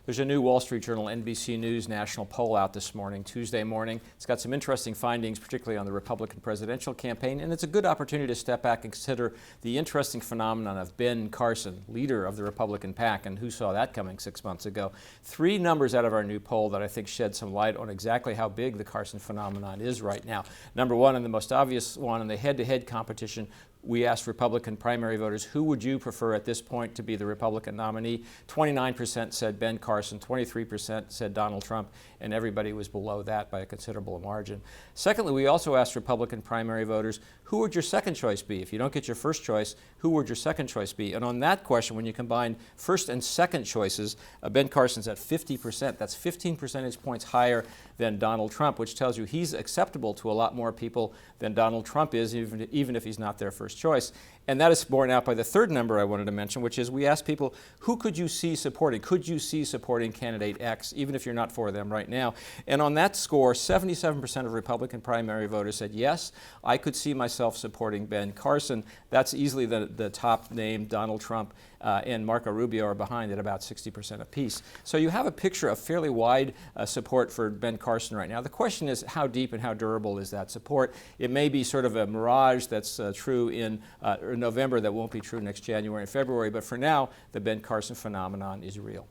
There's a new Wall Street Journal NBC News national poll out this morning, Tuesday morning. It's got some interesting findings, particularly on the Republican presidential campaign, and it's a good opportunity to step back and consider the interesting phenomenon of Ben Carson, leader of the Republican PAC, and who saw that coming 6 months ago. Three numbers out of our new poll that I think shed some light on exactly how big the Carson phenomenon is right now. Number one, and the most obvious one, in the head-to-head competition, we asked Republican primary voters, who would you prefer at this point to be the Republican nominee? 29% said Ben Carson, 23% said Donald Trump, and everybody was below that by a considerable margin. Secondly, we also asked Republican primary voters, who would your second choice be? If you don't get your first choice, who would your second choice be? And on that question, when you combine first and second choices, Ben Carson's at 50%. That's 15 percentage points higher than Donald Trump, which tells you he's acceptable to a lot more people than Donald Trump is, even if he's not their first choice. And that is borne out by the third number I wanted to mention, which is we asked people, who could you see supporting? Could you see supporting candidate X, even if you're not for them right now? And on that score, 77% of Republican primary voters said, yes, I could see myself supporting Ben Carson. That's easily the top name. Donald Trump and Marco Rubio are behind at about 60% apiece. So you have a picture of fairly wide support for Ben Carson right now. The question is, how deep and how durable is that support? It may be sort of a mirage that's true in November that won't be true next January and February, but for now, the Ben Carson phenomenon is real.